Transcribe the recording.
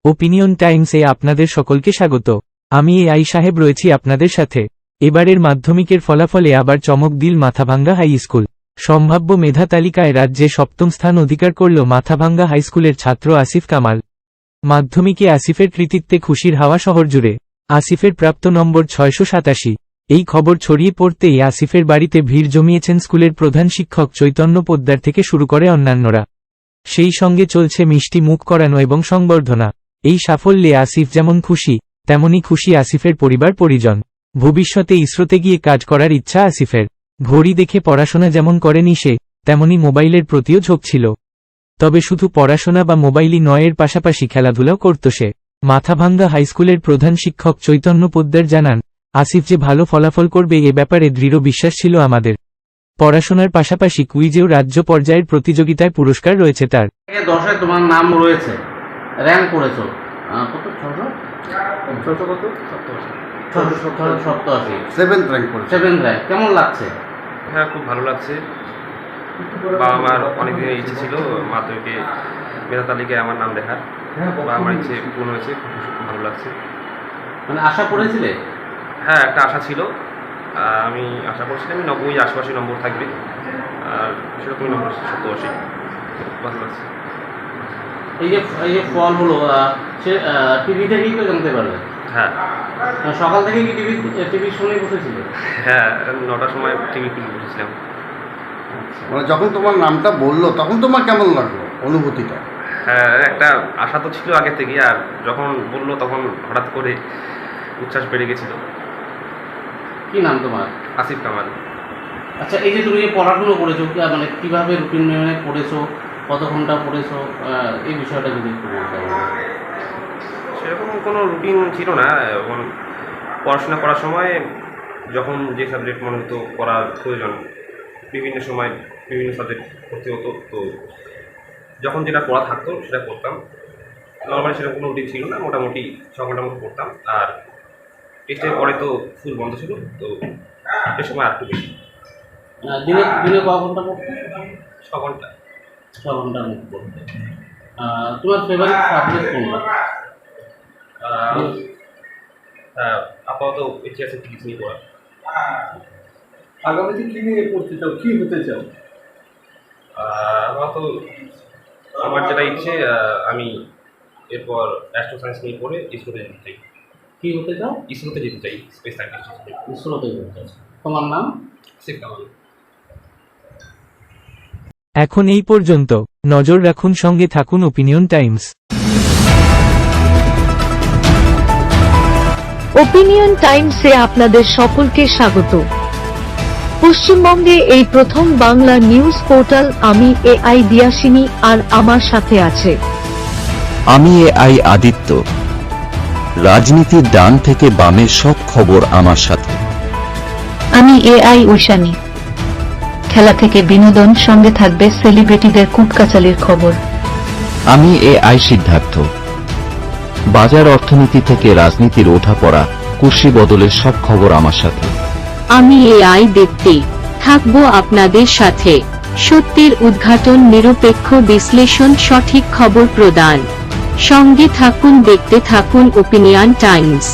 Opinion টাইমসে আপনাদের সকলকে স্বাগত। আমি এআই সাহেব রয়েছি আপনাদের সাথে। এবারের মাধ্যমিকের ফলাফলে আবার চমক দিল মাথাভাঙ্গা হাই স্কুল। সম্ভাব্য মেধা তালিকায় রাজ্যে সপ্তম স্থান অধিকার করল মাথাভাঙ্গা হাইস্কুলের ছাত্র আসিফ কামাল। মাধ্যমিকে আসিফের কৃতিত্বে খুশির হাওয়া শহর জুড়ে। আসিফের প্রাপ্ত নম্বর 687। এই খবর ছড়িয়ে পড়তেই আসিফের বাড়িতে ভিড় জমিয়েছেন স্কুলের প্রধান শিক্ষক চৈতন্য পোদ্দার থেকে শুরু করে অন্যান্যরা। সেই সঙ্গে চলছে মিষ্টি মুখ করানো এবং সংবর্ধনা। এই সাফল্যে আসিফ যেমন খুশি, তেমনি খুশি আসিফের পরিবার পরিজন। ভবিষ্যতে ইসরোতে গিয়ে কাজ করার ইচ্ছা আসিফের। ঘড়ি দেখে পড়াশোনা যেমন করেনি সে, তেমনি মোবাইলের প্রতিও ঝোঁক ছিল। তবে শুধু পড়াশোনা বা মোবাইলই নয়, এর পাশাপাশি খেলাধুলাও করত সে। মাথাভাঙ্গা হাইস্কুলের প্রধান শিক্ষক চৈতন্য পোদ্দার জানান, আসিফ যে ভালো ফলাফল করবে এ ব্যাপারে দৃঢ় বিশ্বাস ছিল আমাদের। পড়াশোনার পাশাপাশি কুইজেও রাজ্য পর্যায়ের প্রতিযোগিতায় পুরস্কার রয়েছে তার। 10-এ তোমার নাম রয়েছে, র্যাঙ্ক করেছো কত? 687 সেভেন্থ র্যাঙ্ক করেছে। 7th র্যাঙ্ক কেমন লাগছে? হ্যাঁ, খুব ভালো লাগছে। বাবা মার অনেকদিনের ইচ্ছে ছিল মাধ্যমিকে মেধা তালিকায় আমার নাম লেখার, বা আমার ইচ্ছে পূর্ণ হয়েছে। খুব ভালো লাগছে। মানে আশা করেছিলে? হ্যাঁ, একটা আশা ছিল। আমি আশা করছিলাম 90 আশেপাশে নম্বর থাকবে, আর সেরকমই নম্বর 87। ভালো লাগছে। এই যে ফল হলো, সে টিভি থেকেই তো জানতে পারলে? হ্যাঁ। সকাল থেকে কি টিভির সঙ্গে বসেছিল? হ্যাঁ, 9টার সময় টিভি খুলে বসেছিলাম। মানে যখন তোমার নামটা বললো তখন তোমার কেমন লাগলো অনুভূতিটা? হ্যাঁ, একটা আশা তো ছিল আগে থেকে, আর যখন বললো তখন হঠাৎ করে উচ্ছ্বাস বেড়ে গেছিল। কি নাম তোমার? আসিফ কামাল। আচ্ছা, এই যে তুমি যে পড়াশুনো করেছো, মানে কীভাবে রুটিন মেনে পড়েছো, কত ঘন্টা পড়েছো, এই বিষয়টা যদি একটু বলতে হবে। সেরকম কোনো রুটিন ছিল না। এখন পড়াশোনা করার সময় যখন যে সাবজেক্ট মনে হতো পড়ার প্রয়োজন, বিভিন্ন সময় বিভিন্ন সাবজেক্ট পড়তে হতো, তো যখন যেটা পড়া থাকতো সেটা পড়তাম। নর্মালি সেরকম কোনো রুটিন ছিল না, মোটামুটি 6 ঘন্টার মতো পড়তাম। আর টেস্টের পরে তো ফুল বন্ধ ছিল, তো সে সময় আর একটু বেশি। দিনে ক ঘন্টা পড়তে? 6 ঘন্টা। 6 ঘন্টার মতো পড়তে। তোমার ফেভারিট সাবজেক্ট কোনটা? আপাতত ইচ্ছে আছে ফিজিক্স নিয়ে পড়া। আগামীতে কি নিয়ে পড়তে চাও, কি হতে চাও? আপাতত আমার যেটা ইচ্ছে, আমি এরপর অ্যাস্ট্রো সায়েন্স নিয়ে পড়ে ইসরোতে যেতে চাই। কি হতে চাও? ইসরোতে যেতে চাই, স্পেস সায়েন্টিস্ট। ইসরোতে যেতে চাও। তোমার নাম? আসিফ কামাল। এখন এই পর্যন্ত। নজর রাখুন, সঙ্গে থাকুন ওপিনিয়ন টাইমস। ওপিনিয়ন টাইমসে আপনাদের সকলকে স্বাগত। পশ্চিমবঙ্গে এই প্রথম বাংলা নিউজ পোর্টাল। আমি এআই দিয়াসিনী, আর আমার সাথে আছে আমি এআই আদিত্য। রাজনীতির ডান থেকে বামের সব খবর আমার সাথে। আমি এআই ঐশানী। খেলা থেকে বিনোদন, সঙ্গে থাকবে সেলিব্রিটিদের কুটকাচালির খবর। আমি এআই সিদ্ধার্থ। বাজার অর্থনীতি থেকে রাজনীতির ওঠাপড়া, কুর্সি বদলের সব খবর আমার সাথে। আমি এআই দীপ্তি, থাকবো আপনাদের সাথে। সত্যের উদ্ঘাটন, নিরপেক্ষ বিশ্লেষণ, সঠিক খবর প্রদান। সঙ্গে থাকুন, দেখতে থাকুন ওপিনিয়ন টাইমস।